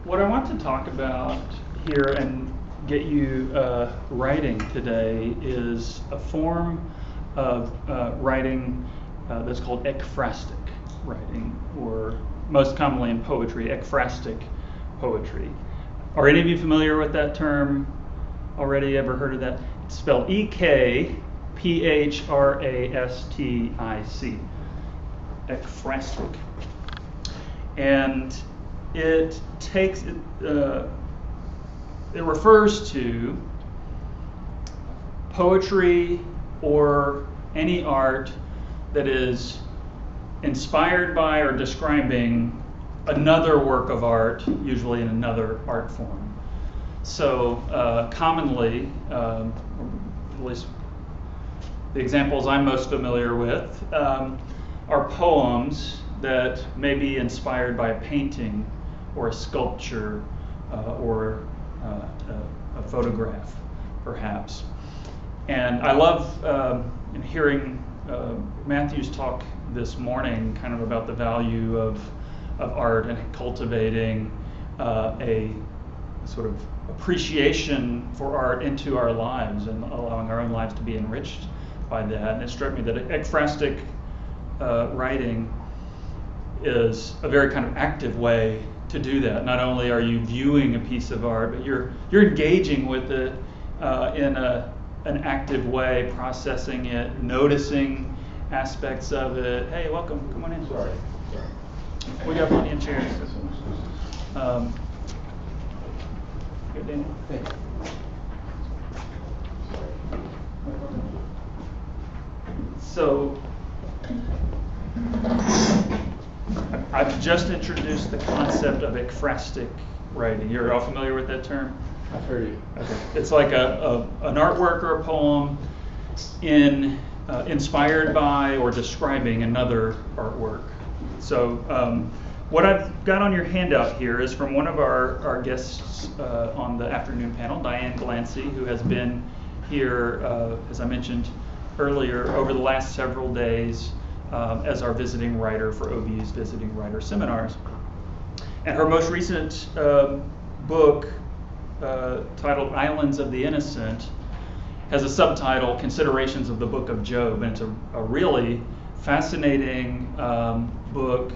What I want to talk about here and get you writing today is a form of writing that's called ekphrastic writing, or most commonly in poetry, ekphrastic poetry. Are any of you familiar with that term already? Ever heard of that? It's spelled E-K-P-H-R-A-S-T-I-C. Ekphrastic. And it takes it refers to poetry or any art that is inspired by or describing another work of art, usually in another art form. So commonly, at least the examples I'm most familiar with, are poems that may be inspired by a painting or a sculpture or a photograph, perhaps. And I love hearing Matthew's talk this morning kind of about the value of art and cultivating a sort of appreciation for art into our lives and allowing our own lives to be enriched by that. And it struck me that ekphrastic writing is a very kind of active way to do that. Not only are you viewing a piece of art, but you're engaging with it in an active way, processing it, noticing aspects of it. Hey, welcome. Come on in. Sorry. We got plenty of chairs. Good, Daniel. Thank you. So, I've just introduced the concept of ekphrastic writing. You're all familiar with that term? I've heard it. Okay. It's like an artwork or a poem inspired by or describing another artwork. So what I've got on your handout here is from one of our guests on the afternoon panel, Diane Glancy, who has been here, as I mentioned earlier, over the last several days as our visiting writer for OBU's Visiting Writer Seminars. And her most recent book, titled Islands of the Innocent, has a subtitle, Considerations of the Book of Job. And it's a really fascinating book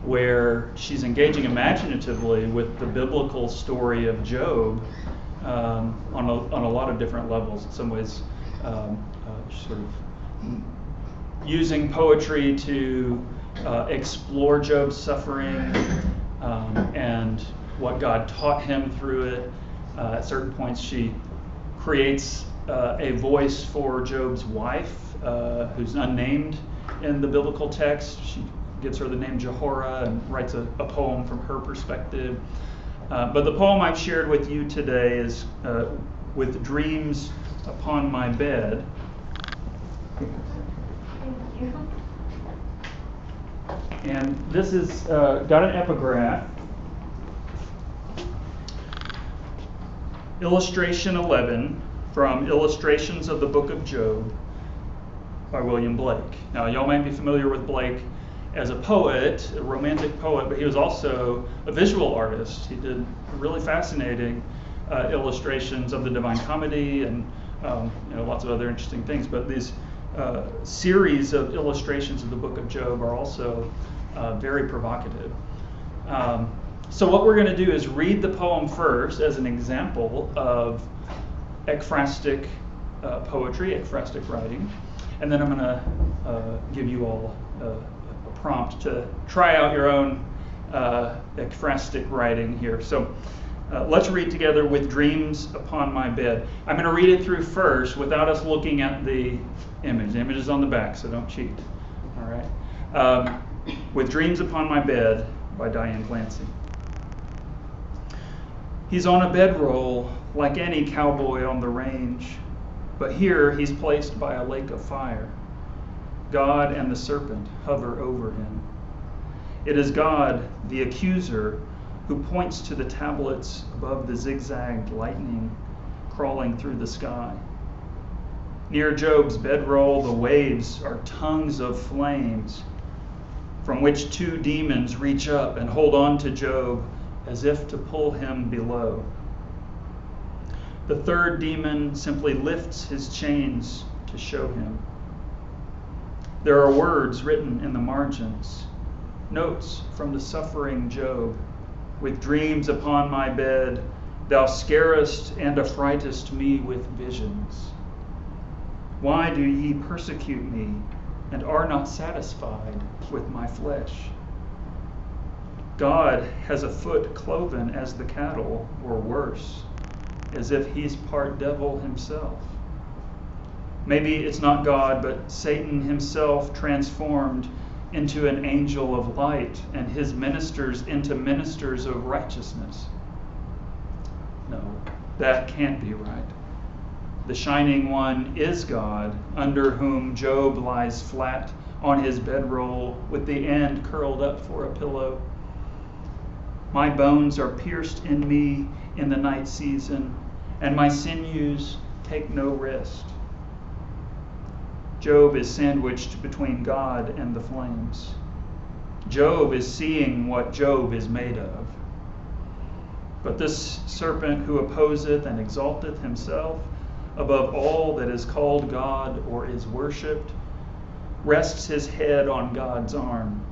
where she's engaging imaginatively with the biblical story of Job on a lot of different levels. In some ways, sort of using poetry to explore Job's suffering and what God taught him through it. At certain points, she creates a voice for Job's wife, who's unnamed in the biblical text. She gives her the name Jehoram and writes a poem from her perspective. But the poem I've shared with you today is With Dreams Upon My Bed. Thank you. And this is got an epigraph. Illustration 11 from Illustrations of the Book of Job by William Blake. Now, y'all might be familiar with Blake as a poet, a romantic poet, but he was also a visual artist. He did really fascinating illustrations of the Divine Comedy and lots of other interesting things. But these series of illustrations of the Book of Job are also very provocative. So what we're going to do is read the poem first as an example of ekphrastic poetry, ekphrastic writing, and then I'm going to give you all a prompt to try out your own ekphrastic writing here. So let's read together With Dreams Upon My Bed. I'm going to read it through first without us looking at the image. The image is on the back, so don't cheat. All right. With Dreams Upon My Bed by Diane Glancy. He's on a bedroll like any cowboy on the range, but here he's placed by a lake of fire. God and the serpent hover over him. It is God, the accuser, who points to the tablets above the zigzagged lightning crawling through the sky. Near Job's bedroll, the waves are tongues of flames from which two demons reach up and hold on to Job as if to pull him below. The third demon simply lifts his chains to show him. There are words written in the margins, notes from the suffering Job. With dreams upon my bed, thou scarest and affrightest me with visions. Why do ye persecute me, and are not satisfied with my flesh? God has a foot cloven as the cattle, or worse, as if he's part devil himself. Maybe it's not God, but Satan himself transformed into an angel of light and his ministers into ministers of righteousness. No, that can't be right. The shining one is God, under whom Job lies flat on his bedroll with the end curled up for a pillow. My bones are pierced in me in the night season, and my sinews take no rest. Job is sandwiched between God and the flames. Job is seeing what Job is made of. But this serpent who opposeth and exalteth himself above all that is called God or is worshipped rests his head on God's arm.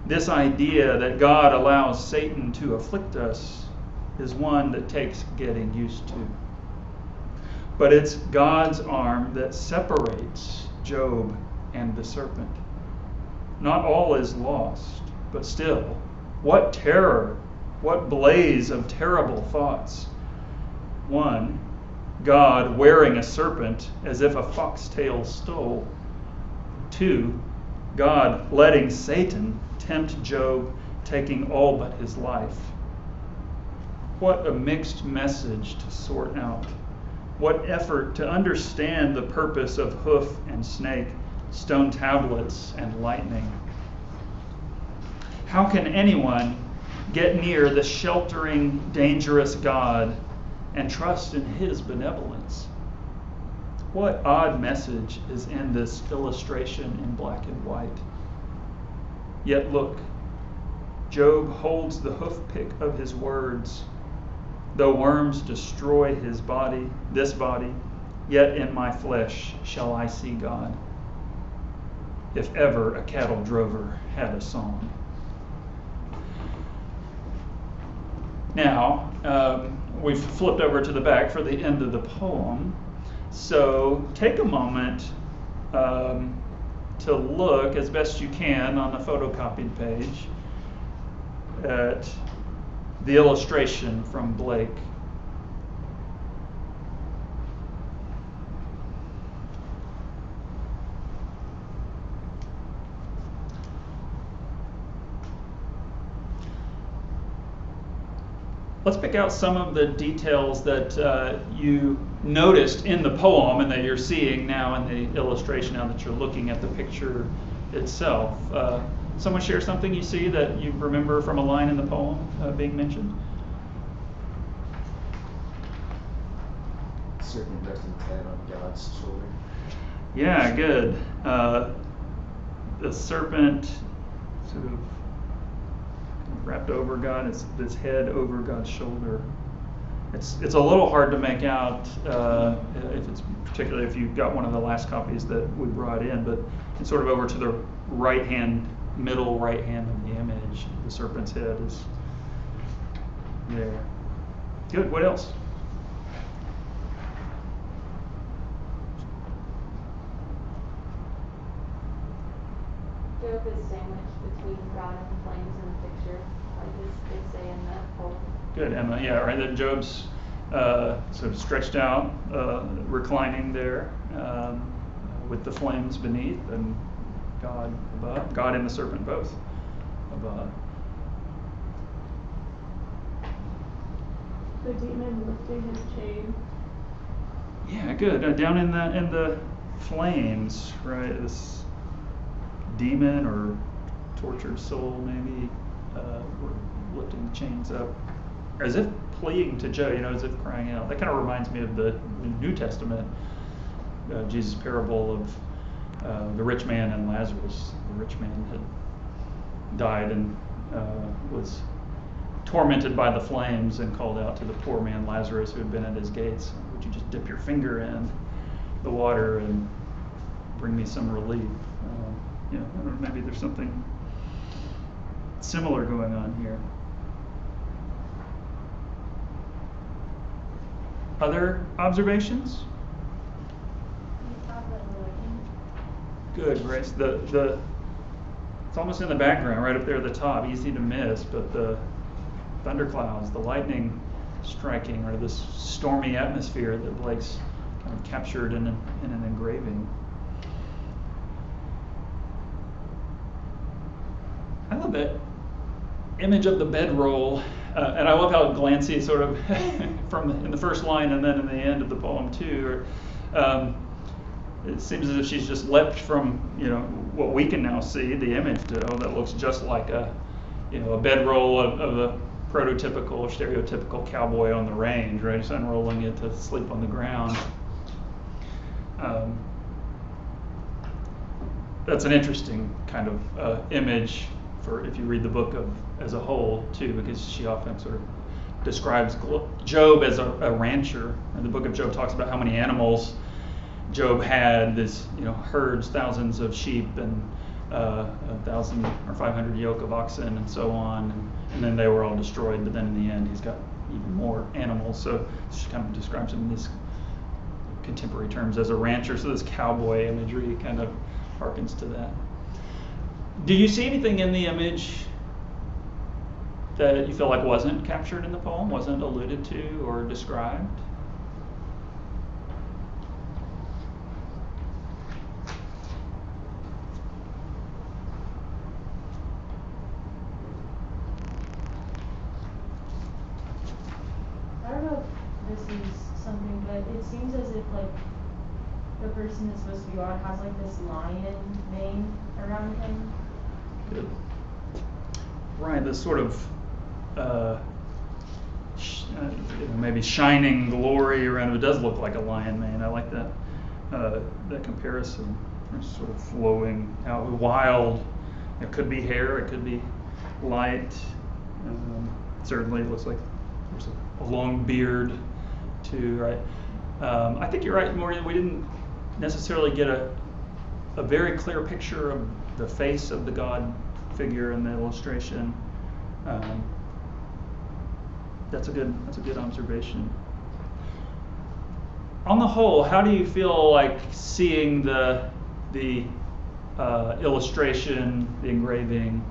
This idea that God allows Satan to afflict us is one that takes getting used to. But it's God's arm that separates Job and the serpent. Not all is lost, but still, what terror, what blaze of terrible thoughts. One, God wearing a serpent as if a foxtail stole. Two, God letting Satan tempt Job, taking all but his life. What a mixed message to sort out. What effort to understand the purpose of hoof and snake, stone tablets and lightning. How can anyone get near the sheltering, dangerous God and trust in his benevolence? What odd message is in this illustration in black and white? Yet look, Job holds the hoof pick of his words. Though worms destroy his body, this body, yet in my flesh shall I see God. If ever a cattle drover had a song. Now, we've flipped over to the back for the end of the poem. So take a moment to look as best you can on the photocopied page at the illustration from Blake. Let's pick out some of the details that you noticed in the poem and that you're seeing now in the illustration, now that you're looking at the picture itself. Someone share something you see that you remember from a line in the poem being mentioned? Serpent resting its head on God's shoulder. Yeah, good. The serpent sort of wrapped over God, its head over God's shoulder. It's a little hard to make out if it's particularly if you've got one of the last copies that we brought in, but it's sort of over to the middle right hand of the image. The serpent's head is there. Good. What else? Job is sandwiched between God and the flames in the picture, like they say in the poem. Good, Emma. Yeah, right. That Job's sort of stretched out, reclining there, with the flames beneath and God above. God and the serpent both above. The demon lifting his chain. Yeah, good. Down in the flames, right? This demon or tortured soul, maybe, lifting the chains up, as if pleading to Job, as if crying out. That kind of reminds me of the New Testament, Jesus' parable of the rich man and Lazarus. The rich man had died and was tormented by the flames and called out to the poor man Lazarus who had been at his gates, would you just dip your finger in the water and bring me some relief? I don't know, maybe there's something similar going on here. Other observations? Good, Grace. It's almost in the background, right up there at the top, easy to miss, but the thunderclouds, the lightning striking, or this stormy atmosphere that Blake's kind of captured in an engraving. I love that image of the bedroll, and I love how Glancy sort of in the first line and then in the end of the poem too. It seems as if she's just leapt from what we can now see, the image, to that looks just like a bedroll of a prototypical or stereotypical cowboy on the range, right? He's unrolling it to sleep on the ground. That's an interesting kind of image for if you read the book as a whole too, because she often sort of describes Job as a rancher. And the book of Job talks about how many animals Job had, this herds, thousands of sheep and 1,000 or 500 yoke of oxen and so on, and then they were all destroyed. But then in the end, he's got even more animals. So she kind of describes him in these contemporary terms as a rancher. So this cowboy imagery kind of harkens to that. Do you see anything in the image that you feel like wasn't captured in the poem, wasn't alluded to or described? I don't know if this is something, but it seems as if like the person that's supposed to be on has like this lion mane around him. Good. Right, this sort of maybe shining glory around him. It does look like a lion mane. I like that comparison. It's sort of flowing out, wild. It could be hair. It could be light. Certainly, it looks like there's a long beard too. Right. I think you're right, Maureen. We didn't necessarily get a very clear picture of the face of the God figure in the illustration. That's a good observation. On the whole, how do you feel like seeing the illustration, the engraving,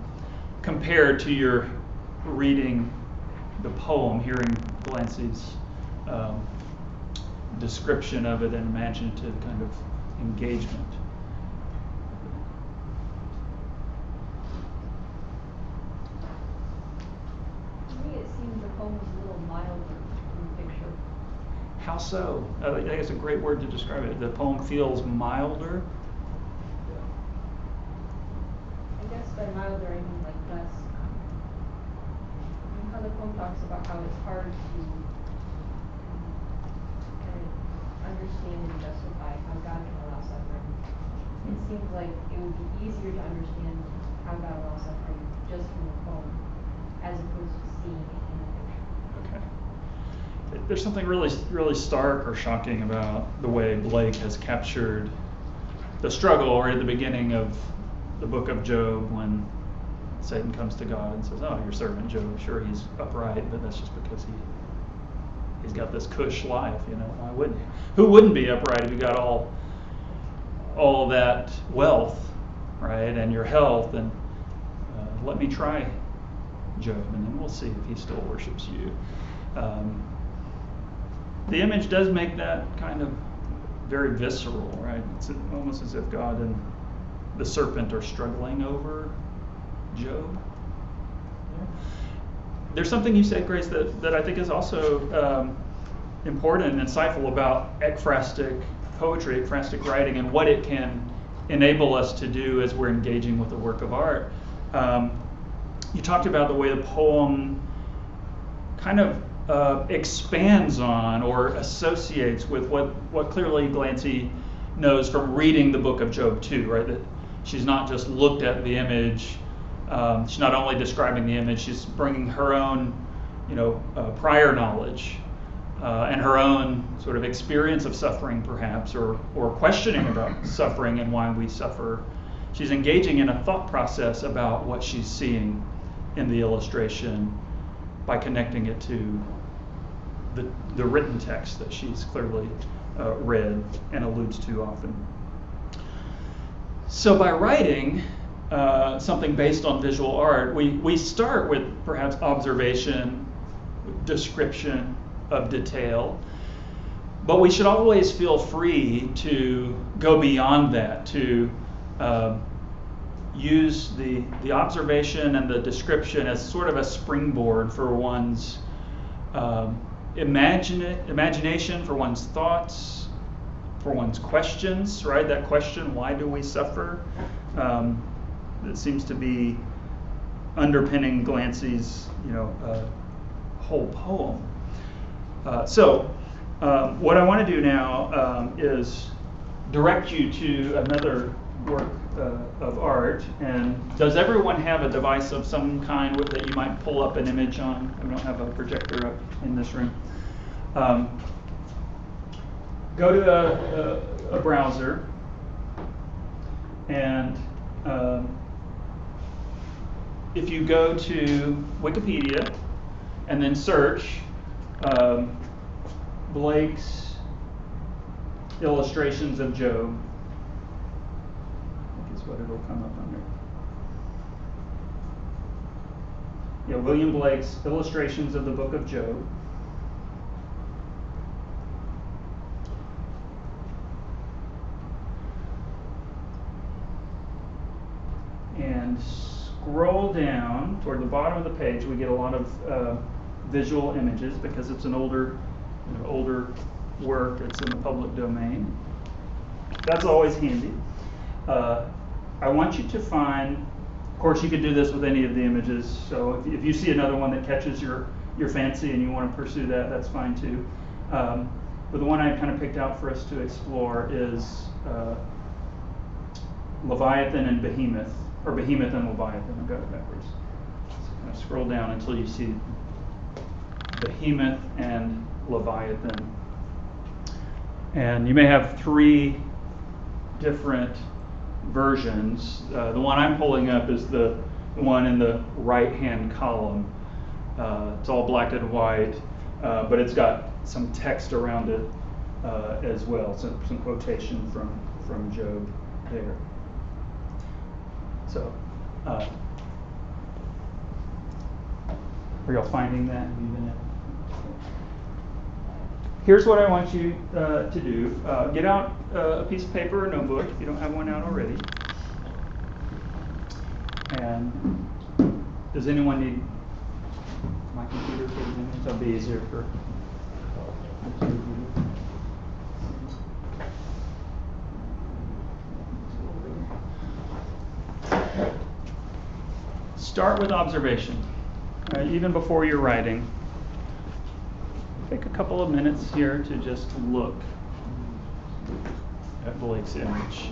compared to your reading the poem, hearing Glancy's description of it and imaginative kind of engagement? How so? I think it's a great word to describe it. The poem feels milder. I guess by milder I mean like less. How the poem talks about how it's hard to kind of understand and justify how God can allow suffering. It seems like it would be easier to understand how God allows suffering just from the poem as opposed to seeing it in the picture. Okay. There's something really stark or shocking about the way Blake has captured the struggle right at the beginning of the book of Job, when Satan comes to God and says, "Oh, your servant Job, sure he's upright, but that's just because he's got this cush life, Why wouldn't he? Who wouldn't be upright if you got all that wealth, right, and your health? And let me try Job, and then we'll see if he still worships you." The image does make that kind of very visceral, right? It's almost as if God and the serpent are struggling over Job. Yeah. There's something you said, Grace, that I think is also important and insightful about ekphrastic poetry, ekphrastic writing, and what it can enable us to do as we're engaging with a work of art. You talked about the way the poem kind of expands on or associates with what clearly Glancy knows from reading the book of Job too, right? That she's not just looked at the image, she's not only describing the image, she's bringing her own prior knowledge and her own sort of experience of suffering, perhaps, or questioning about suffering and why we suffer. She's engaging in a thought process about what she's seeing in the illustration by connecting it to the written text that she's clearly read and alludes to often. So by writing something based on visual art, we start with perhaps observation, description of detail, but we should always feel free to go beyond that, to use the observation and the description as sort of a springboard for one's imagination, for one's thoughts, for one's questions, right? That question, why do we suffer? It seems to be underpinning Glancy's, whole poem. So what I want to do now is direct you to another work of art. And does everyone have a device of some kind that you might pull up an image on? We don't have a projector up in this room. Go to a browser and if you go to Wikipedia and then search Blake's Illustrations of Job, I think is what it'll come up under. Yeah, William Blake's Illustrations of the Book of Job. And scroll down toward the bottom of the page. We get a lot of visual images because it's an older work. It's in the public domain. That's always handy. I want you to find, of course, you could do this with any of the images. So if you see another one that catches your fancy and you want to pursue that, that's fine too. But the one I kind of picked out for us to explore is Leviathan and Behemoth, or Behemoth and Leviathan. I've got it backwards. So kind of scroll down until you see Behemoth and Leviathan. And you may have three different versions. The one I'm pulling up is the one in the right-hand column. It's all black and white, but it's got some text around it as well, some quotation from Job there. So, are y'all finding that? Here's what I want you to do. Get out a piece of paper or notebook if you don't have one out already. And does anyone need my computer for the image? That'll be easier for the two of you. Start with observation, even before you're writing. Take a couple of minutes here to just look at Blake's image.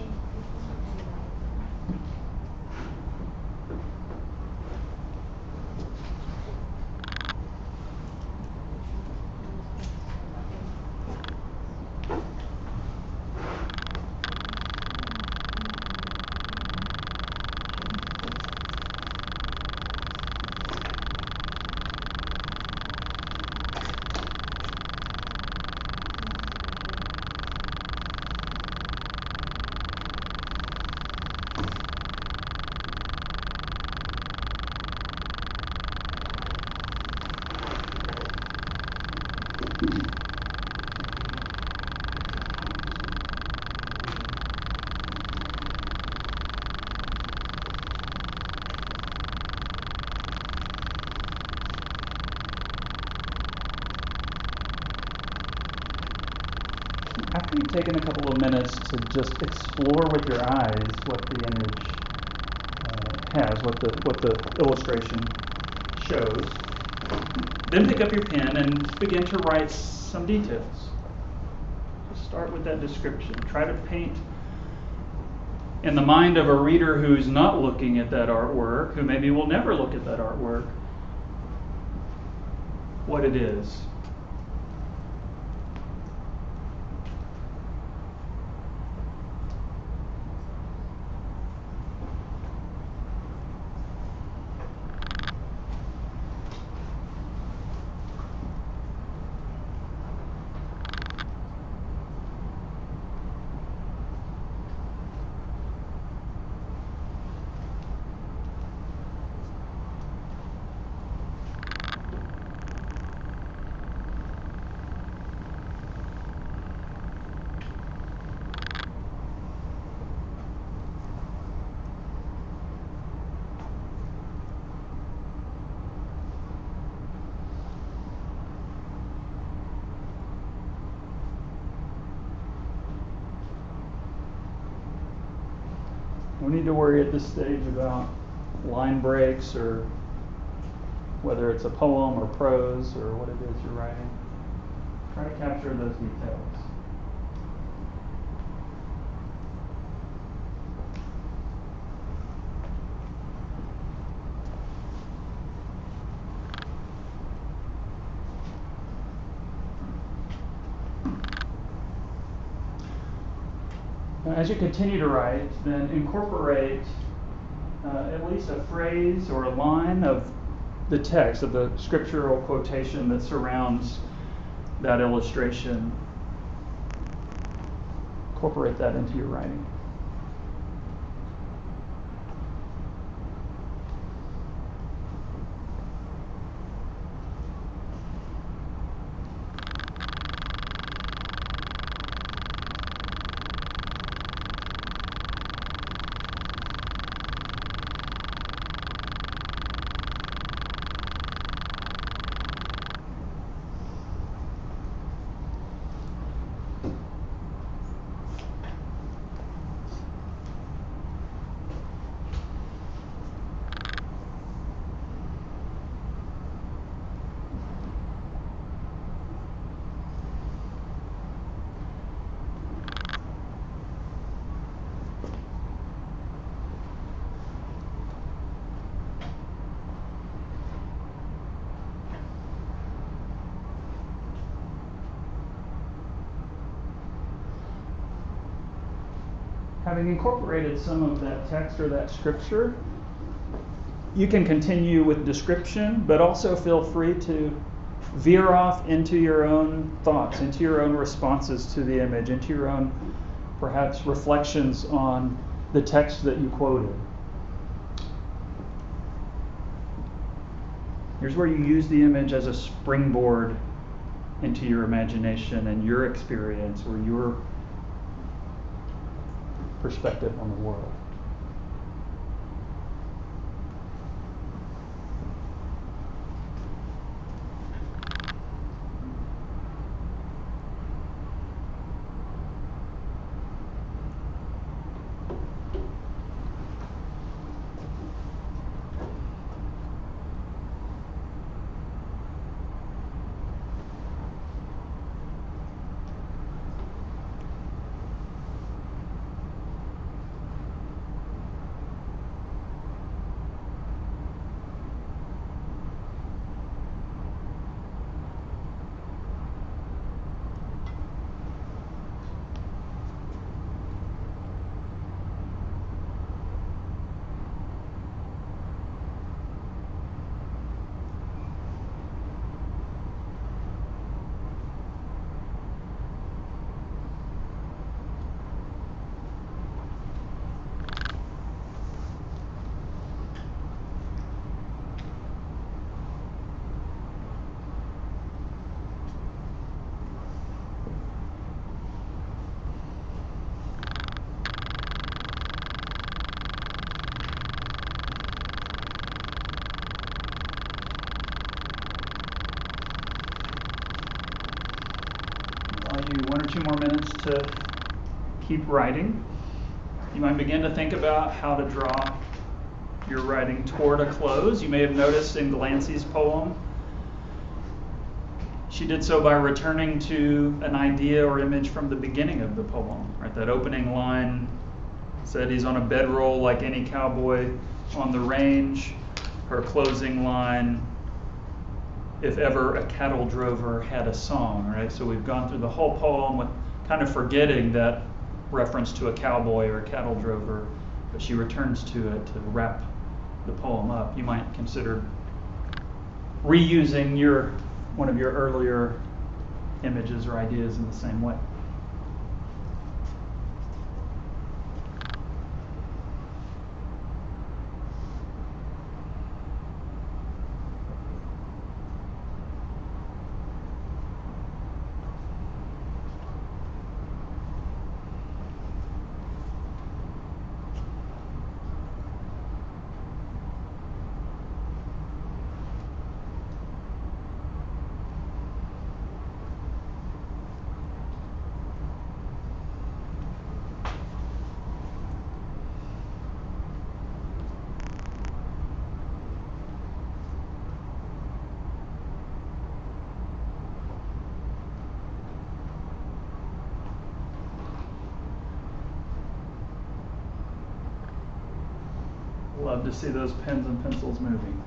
After you've taken a couple of minutes to just explore with your eyes what the image has, what the illustration shows, then pick up your pen and begin to write some details. Just start with that description. Try to paint in the mind of a reader who's not looking at that artwork, who maybe will never look at that artwork, what it is. We need to worry at this stage about line breaks or whether it's a poem or prose or what it is you're writing. Try to capture those details. As you continue to write, then incorporate at least a phrase or a line of the text, of the scriptural quotation that surrounds that illustration. Incorporate that into your writing. Having incorporated some of that text or that scripture, you can continue with description, but also feel free to veer off into your own thoughts, into your own responses to the image, into your own, perhaps, reflections on the text that you quoted. Here's where you use the image as a springboard into your imagination and your experience or your perspective on the world. You 1 or 2 more minutes to keep writing. You might begin to think about how to draw your writing toward a close. You may have noticed in Glancy's poem, she did so by returning to an idea or image from the beginning of the poem. Right? That opening line said he's on a bedroll like any cowboy on the range. Her closing line if ever a cattle drover had a song, right? So we've gone through the whole poem with kind of forgetting that reference to a cowboy or a cattle drover, but she returns to it to wrap the poem up. You might consider reusing one of your earlier images or ideas in the same way. Love to see those pens and pencils moving.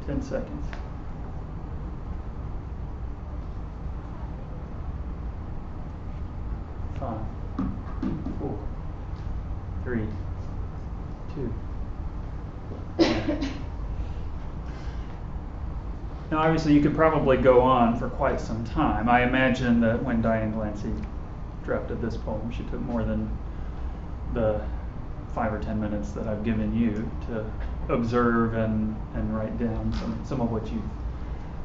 Ten seconds. 5, 4, 3, 2. Now, obviously, you could probably go on for quite some time. I imagine that when Diane Glancy drafted this poem, she took more than the 5 or 10 minutes that I've given you to observe and write down some of what you've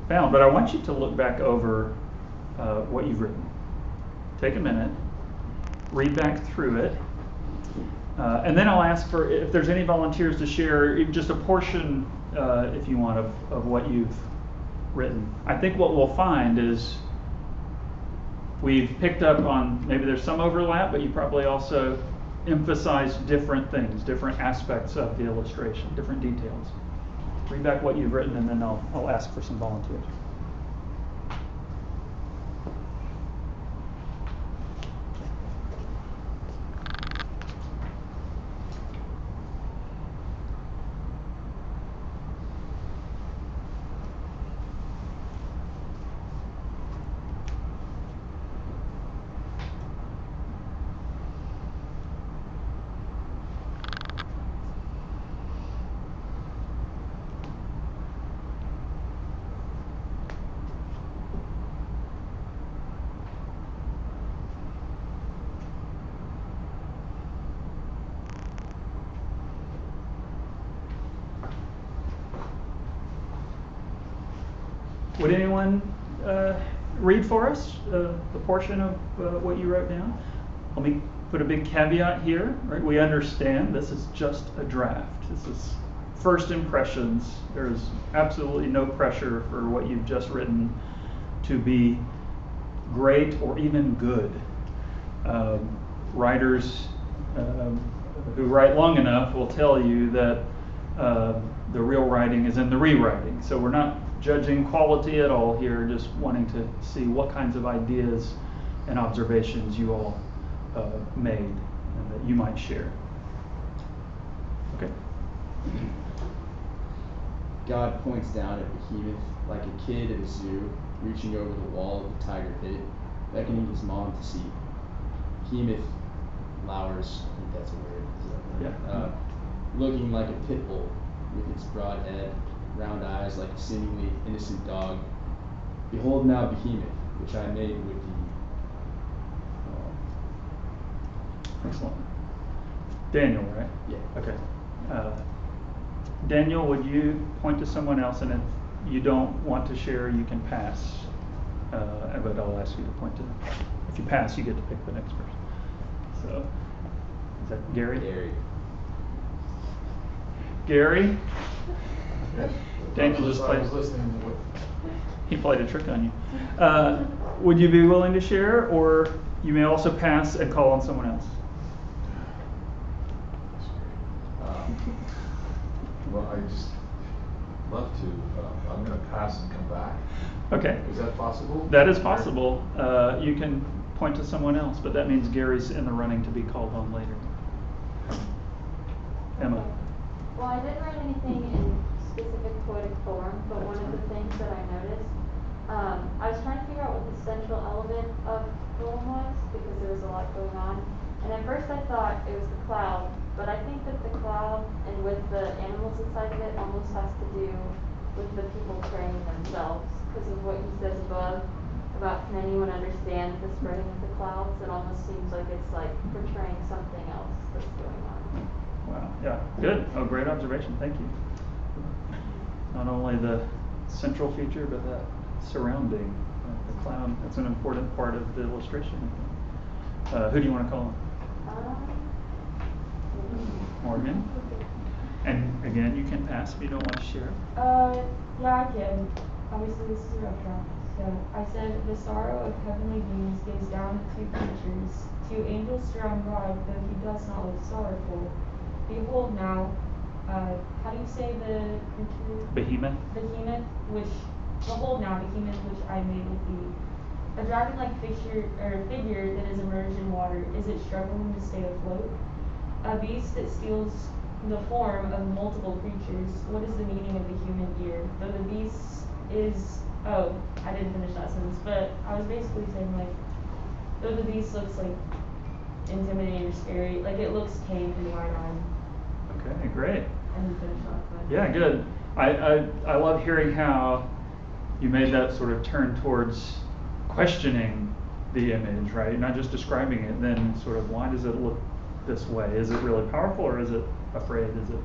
found. But I want you to look back over what you've written. Take a minute, read back through it, and then I'll ask for if there's any volunteers to share just a portion, if you want, of what you've written. I think what we'll find is we've picked up on, maybe there's some overlap, but you probably also emphasized different things, different aspects of the illustration, different details. Read back what you've written, and then I'll ask for some volunteers. Would anyone read for us the portion of what you wrote down? Let me put a big caveat here. Right? We understand this is just a draft. This is first impressions. There's absolutely no pressure for what you've just written to be great or even good. Writers who write long enough will tell you that the real writing is in the rewriting. So we're not judging quality at all here, just wanting to see what kinds of ideas and observations you all made and that you might share. Okay. God points down at Behemoth like a kid at a zoo, reaching over the wall of the tiger pit, beckoning his mom to see. Behemoth lowers, I think that's a word. Yeah. Looking like a pit bull with its broad head, round eyes like a seemingly innocent dog. Behold now Behemoth, which I made with the... Excellent. Daniel, right? Yeah. Okay. Daniel, would you point to someone else, and if you don't want to share, you can pass. But I'll ask you to point to them. If you pass, you get to pick the next person. So, is that Gary? Gary? Daniel just played. I was listening with. He played a trick on you. Would you be willing to share, or you may also pass and call on someone else? Well, I just love to. I'm going to pass and come back. Okay. Is that possible? That is possible. You can point to someone else, but that means Gary's in the running to be called on later. Emma. Well, I didn't write anything in specific poetic form, but one of the things that I noticed, I was trying to figure out what the central element of the poem was, because there was a lot going on. And at first I thought it was the cloud, but I think that the cloud and with the animals inside of it almost has to do with the people praying themselves, because of what he says above about can anyone understand the spreading of the clouds. It almost seems like it's like portraying something else that's going on. Wow, yeah, good. Oh, great observation, thank you. Not only the central feature, but that surrounding the cloud. That's an important part of the illustration. Who do you want to call on? Morgan? And again, you can pass if you don't want to share. Yeah, I can. Obviously, this is a rough draft. So I said, the sorrow of heavenly beings gaze down at two creatures. Two angels surround God, though he does not look sorrowful. Behold now, how do you say the creature? Behemoth? Behemoth, behold now, behemoth, which I made with thee. A dragon-like figure that is immersed in water. Is it struggling to stay afloat? A beast that steals the form of multiple creatures. What is the meaning of the human ear? Though the beast is, I didn't finish that sentence, but I was basically saying, like, though the beast looks like intimidating or scary, like it looks tame and wide-eyed. Okay, great. I didn't finish that, but Yeah, good. I love hearing how you made that sort of turn towards questioning the image, right? Not just describing it, then sort of why does it look this way? Is it really powerful or is it afraid? Is it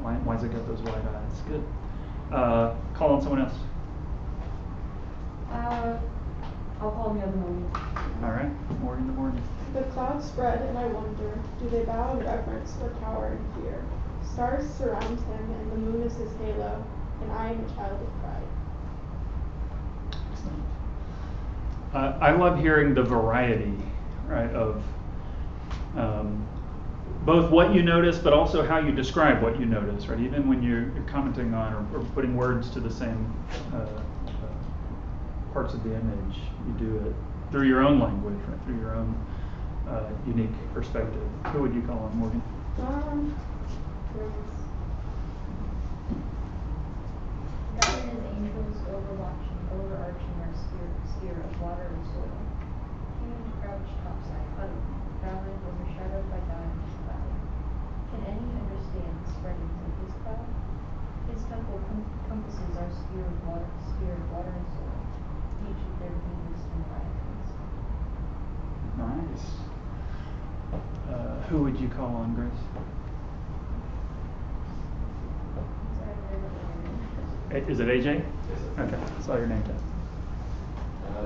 why does it got those wide eyes? Good. Call on someone else. I'll call on the other Morgan. All right, Morgan to Morgan. The clouds spread, and I wonder, do they bow in reverence or cower in fear? Stars surround him, and the moon is his halo, and I am a child of pride. Excellent. I love hearing the variety, right, of both what you notice, but also how you describe what you notice, right? Even when you're commenting on or putting words to the same parts of the image, you do it through your own language, right? Through your own unique perspective. Who would you call on, Morgan? God and his angels overarching our sphere of water and soil. Human crouch topside, huddled, valley overshadowed by diamonds cloud. Can any understand the spreadings of his cloud? His temple compasses our sphere of water and soil, each with their beams and lions. Nice. Who would you call on, Grace? Is it AJ? Yes, sir. Okay, saw your name tag.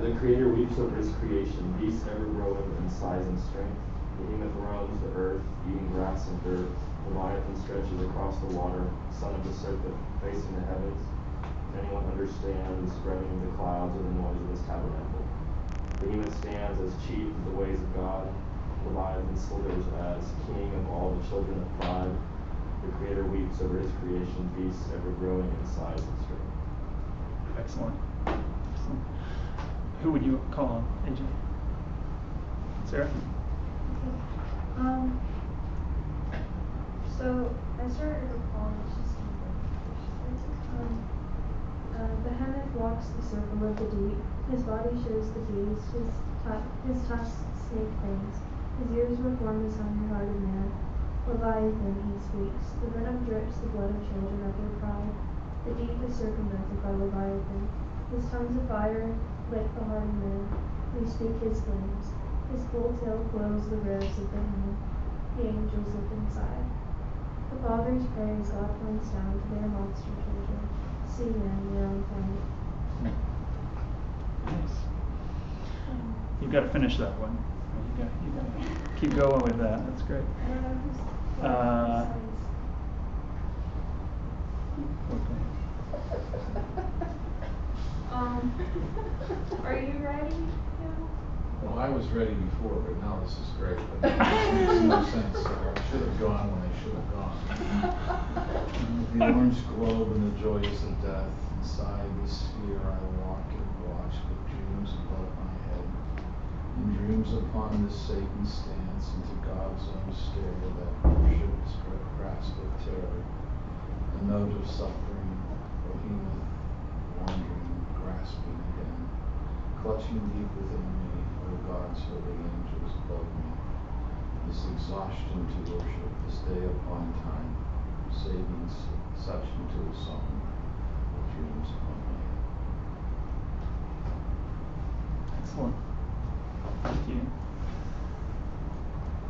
The Creator weeps over his creation, beasts ever growing in size and strength. Behemoth roams the earth, eating grass and dirt. Leviathan stretches across the water, son of the serpent, facing the heavens. Can anyone understand the spreading of the clouds or the noise of his tabernacle? Behemoth stands as chief of the ways of God. Leviathan slithers as king of all the children of pride. The Creator weeps over his creation, beasts ever growing in size and strength. Excellent. Excellent. Who would you call on, AJ? Sarah? So I started to recall, it's just Behemoth walks the circle of the deep. His body shows the gaze, his tusks snake fangs. His ears were formed as hungry-hearted man. Leviathan, he speaks. The venom drips the blood of children of their pride. The deep is circumvented by Leviathan. His tongues of fire lick the heart of men. We speak his flames. His full tail clothes the ribs of the hand. The angels look inside. The fathers pray as God points down to their monster children. See men their own planet. Nice. You've got to finish that one. You got to keep going with that. That's great. I don't know who's Are you ready? Well, I was ready before, but now this is great. But it makes no sense. I should have gone when I should have gone. The orange globe and the joys of death. Inside the sphere I walk and watch with dreams above my head. In dreams upon this Satan's stance into God's own stare, that worships grasp of terror, a note of suffering, behemoth, wandering, grasping again, clutching deep within me, O God's holy angels above me, this exhaustion to worship, this day upon time, saving such into a song of dreams upon my head. Excellent. Thank you.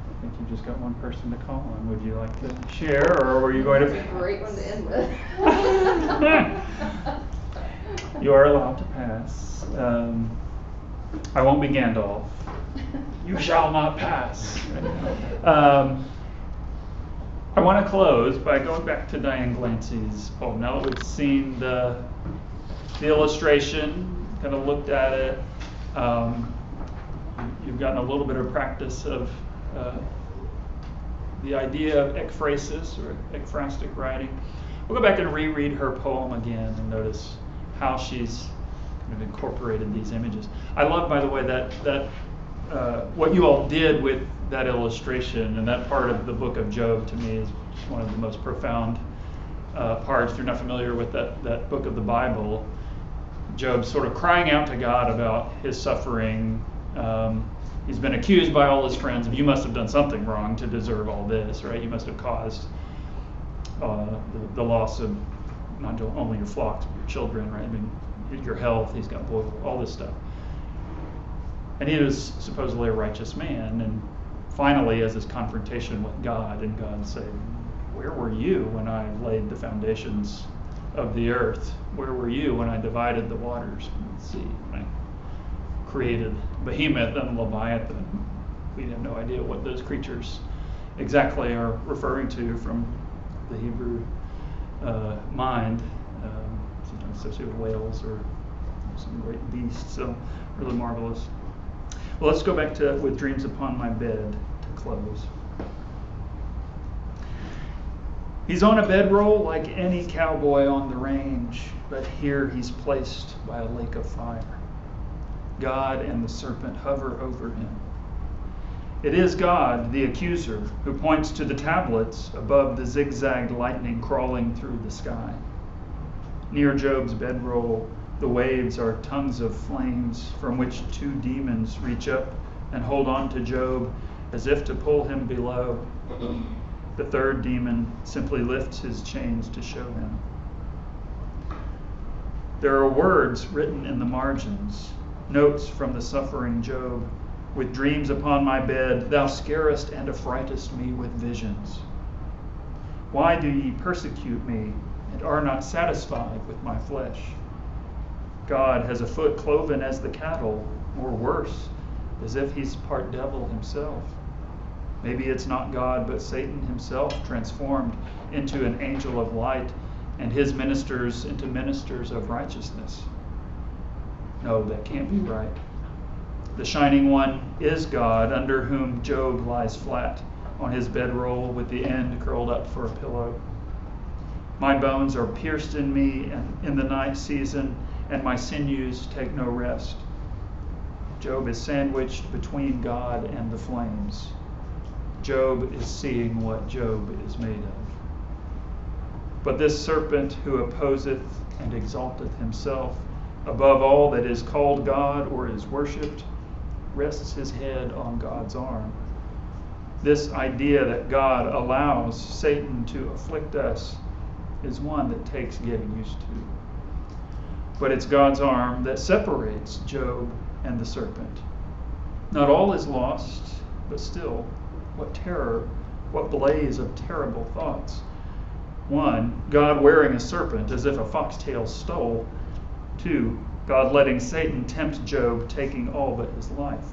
I think you just got one person to call on. Would you like to share, or were you going to? That's a great one to end with. You are allowed to pass. I won't be Gandalf. You shall not pass. I want to close by going back to Diane Glancy's poem. Now that we've seen the illustration, kind of looked at it, you've gotten a little bit of practice of the idea of ekphrasis or ekphrastic writing. We'll go back and reread her poem again and notice how she's kind of incorporated these images. I love, by the way, that what you all did with that illustration, and that part of the book of Job to me is one of the most profound parts. If you're not familiar with that book of the Bible, Job's sort of crying out to God about his suffering. He's been accused by all his friends of, you must have done something wrong to deserve all this, right? You must have caused the loss of not only your flocks, but your children, right? I mean, your health, he's got boiled, all this stuff. And he was supposedly a righteous man, and finally has this confrontation with God, and God saying, where were you when I laid the foundations of the earth? Where were you when I divided the waters from the sea? When I created Behemoth and Leviathan? We have no idea what those creatures exactly are referring to from the Hebrew mind, sometimes associated with whales or some great beast. So really marvelous. Well, let's go back to with Dreams Upon My Bed to close. He's on a bedroll like any cowboy on the range, but here he's placed by a lake of fire. God and the serpent hover over him. It is God, the accuser, who points to the tablets above the zigzag lightning crawling through the sky. Near Job's bedroll, the waves are tongues of flames from which two demons reach up and hold on to Job as if to pull him below. The third demon simply lifts his chains to show him. There are words written in the margins, notes from the suffering Job. With dreams upon my bed, thou scarest and affrightest me with visions. Why do ye persecute me and are not satisfied with my flesh? God has a foot cloven as the cattle, or worse, as if he's part devil himself. Maybe it's not God, but Satan himself transformed into an angel of light and his ministers into ministers of righteousness. No, that can't be right. The Shining One is God, under whom Job lies flat on his bedroll with the end curled up for a pillow. My bones are pierced in me in the night season, and my sinews take no rest. Job is sandwiched between God and the flames. Job is seeing what Job is made of. But this serpent who opposeth and exalteth himself above all that is called God or is worshipped, rests his head on God's arm. This idea that God allows Satan to afflict us is one that takes getting used to. But it's God's arm that separates Job and the serpent. Not all is lost, but still, what terror, what blaze of terrible thoughts. One, God wearing a serpent as if a foxtail stole. Two, God letting Satan tempt Job, taking all but his life.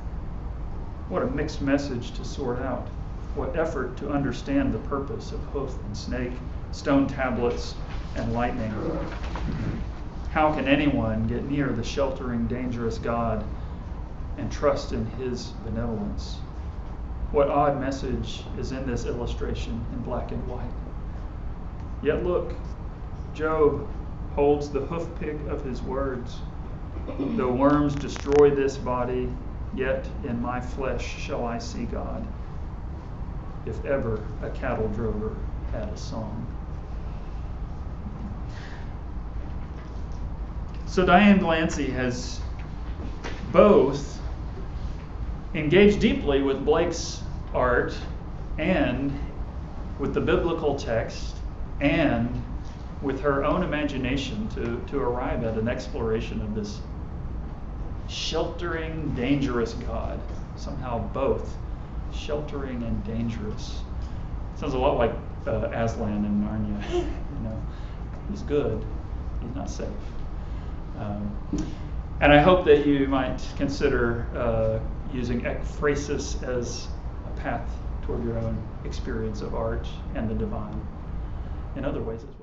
What a mixed message to sort out. What effort to understand the purpose of hoof and snake, stone tablets, and lightning. How can anyone get near the sheltering, dangerous God and trust in his benevolence? What odd message is in this illustration in black and white? Yet look, Job holds the hoof pick of his words. Though worms destroy this body, Yet in my flesh shall I see God, if ever a cattle drover had a song. So Diane Glancy has both engaged deeply with Blake's art and with the biblical text and with her own imagination to arrive at an exploration of this sheltering, dangerous God. Somehow both sheltering and dangerous. Sounds a lot like Aslan in Narnia. You know, he's good, he's not safe. And I hope that you might consider using ekphrasis as a path toward your own experience of art and the divine in other ways as well.